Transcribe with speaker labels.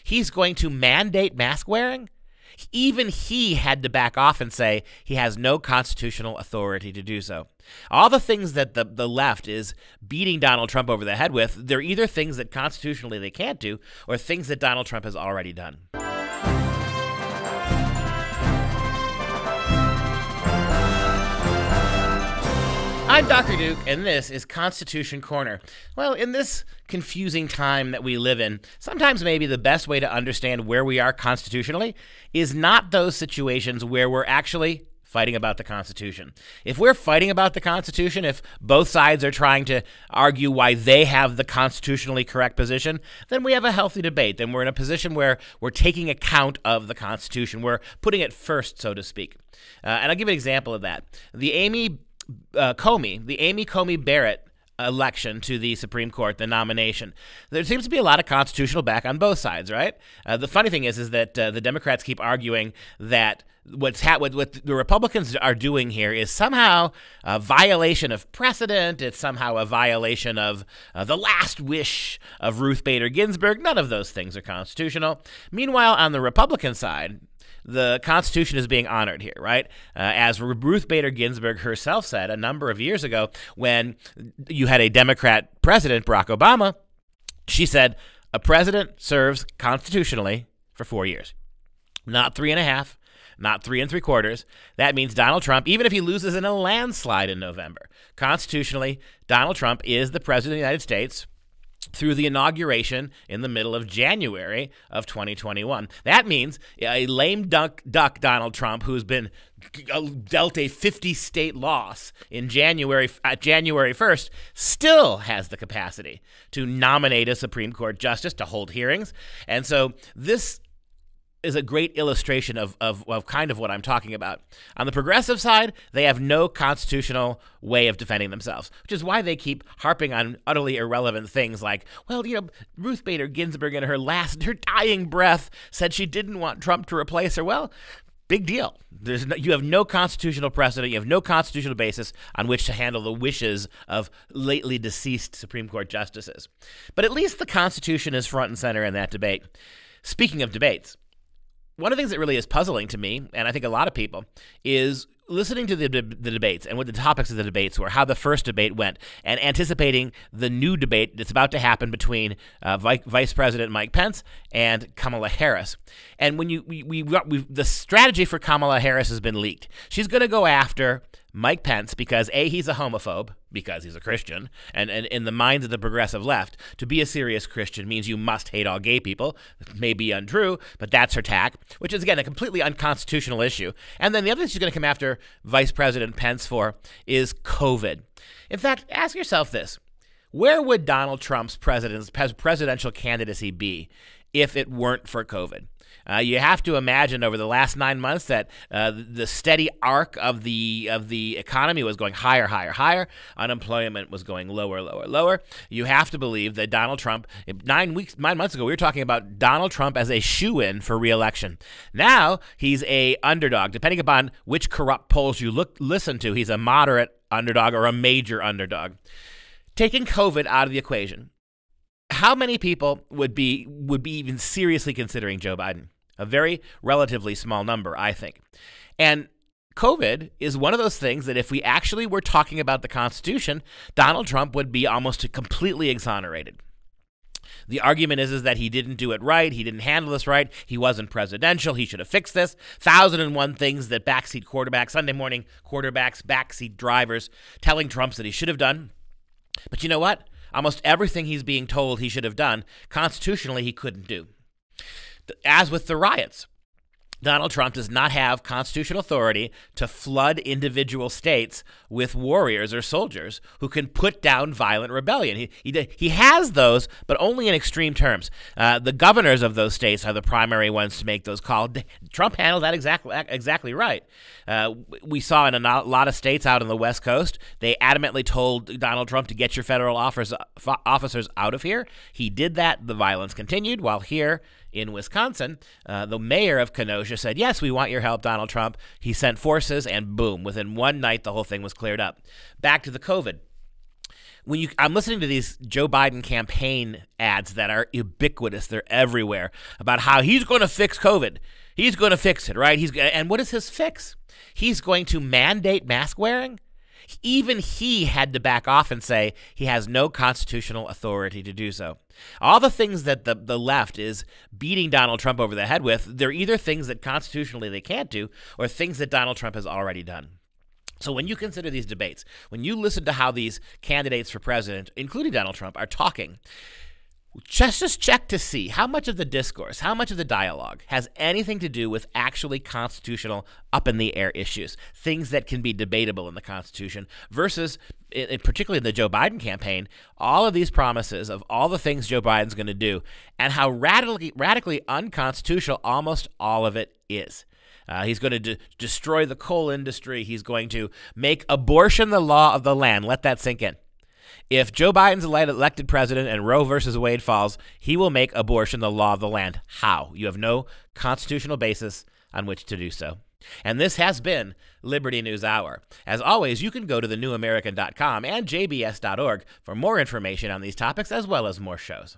Speaker 1: He's going to mandate mask wearing? Even he had to back off and say he has no constitutional authority to do so. All the things that the left is beating Donald Trump over the head with, they're either things that constitutionally they can't do or things that Donald Trump has already done. I'm Dr. Duke, and this is Constitution Corner. Well, in this confusing time that we live in, sometimes maybe the best way to understand where we are constitutionally is not those situations where we're actually fighting about the Constitution. If we're fighting about the Constitution, if both sides are trying to argue why they have the constitutionally correct position, then we have a healthy debate. Then we're in a position where we're taking account of the Constitution. We're putting it first, so to speak. And I'll give an example of that. The Amy Coney Barrett election to the Supreme Court, the nomination. There seems to be a lot of constitutional back on both sides, right? The funny thing is that the Democrats keep arguing that what the Republicans are doing here is somehow a violation of precedent. It's somehow a violation of the last wish of Ruth Bader Ginsburg. None of those things are constitutional. Meanwhile, on the Republican side, the Constitution is being honored here, right? As Ruth Bader Ginsburg herself said a number of years ago when you had a Democrat president, Barack Obama, she said, a president serves constitutionally for 4 years, not 3.5, not 3 3/4. That means Donald Trump, even if he loses in a landslide in November, constitutionally, Donald Trump is the president of the United States through the inauguration in the middle of January of 2021. That means a lame duck Donald Trump, who's been dealt a 50-state loss in January 1st, still has the capacity to nominate a Supreme Court justice to hold hearings. And so this is a great illustration of kind of what I'm talking about. On the progressive side, they have no constitutional way of defending themselves, which is why they keep harping on utterly irrelevant things like, well, Ruth Bader Ginsburg in her dying breath said she didn't want Trump to replace her. Well, big deal. You have no constitutional precedent. You have no constitutional basis on which to handle the wishes of lately deceased Supreme Court justices. But at least the Constitution is front and center in that debate. Speaking of debates, one of the things that really is puzzling to me, and I think a lot of people, is listening to the debates and what the topics of the debates were, how the first debate went, and anticipating the new debate that's about to happen between Vice President Mike Pence and Kamala Harris. And when the strategy for Kamala Harris has been leaked. She's going to go after Mike Pence because, A, he's a homophobe, because he's a Christian, and in the minds of the progressive left, to be a serious Christian means you must hate all gay people. It may be untrue, but that's her tack, which is, again, a completely unconstitutional issue. And then the other thing she's going to come after Vice President Pence for is COVID. In fact, ask yourself this. Where would Donald Trump's presidential candidacy be if it weren't for COVID? You have to imagine over the last 9 months that the steady arc of the economy was going higher, higher, higher. Unemployment was going lower, lower, lower. You have to believe that Donald Trump, 9 months ago, we were talking about Donald Trump as a shoo-in for re-election. Now he's a underdog. Depending upon which corrupt polls you listen to, he's a moderate underdog or a major underdog. Taking COVID out of the equation, how many people would be even seriously considering Joe Biden? A very relatively small number, I think. And COVID is one of those things that if we actually were talking about the Constitution, Donald Trump would be almost completely exonerated. The argument is that he didn't do it right. He didn't handle this right. He wasn't presidential. He should have fixed this. 1,001 things that backseat quarterbacks, Sunday morning quarterbacks, backseat drivers telling Trump that he should have done. But you know what? Almost everything he's being told he should have done, constitutionally, he couldn't do. As with the riots, Donald Trump does not have constitutional authority to flood individual states with warriors or soldiers who can put down violent rebellion. He has those, but only in extreme terms. The governors of those states are the primary ones to make those calls. Trump handled that exactly right. We saw in a lot of states out on the West Coast, they adamantly told Donald Trump to get your federal officers out of here. He did that. The violence continued, while here in Wisconsin, the mayor of Kenosha said, yes, we want your help, Donald Trump. He sent forces, and boom, within one night, the whole thing was cleared up. Back to the COVID. I'm listening to these Joe Biden campaign ads that are ubiquitous. They're everywhere about how he's going to fix COVID. He's going to fix it, right? And what is his fix? He's going to mandate mask wearing? Even he had to back off and say he has no constitutional authority to do so. All the things that the left is beating Donald Trump over the head with, they're either things that constitutionally they can't do or things that Donald Trump has already done. So when you consider these debates, when you listen to how these candidates for president, including Donald Trump, are talking, just check to see how much of the discourse, how much of the dialogue has anything to do with actually constitutional up-in-the-air issues, things that can be debatable in the Constitution, versus, particularly in the Joe Biden campaign, all of these promises of all the things Joe Biden's going to do and how radically unconstitutional almost all of it is. He's going to destroy the coal industry. He's going to make abortion the law of the land. Let that sink in. If Joe Biden's elected president and Roe versus Wade falls, he will make abortion the law of the land. How? You have no constitutional basis on which to do so. And this has been Liberty News Hour. As always, you can go to thenewamerican.com and jbs.org for more information on these topics as well as more shows.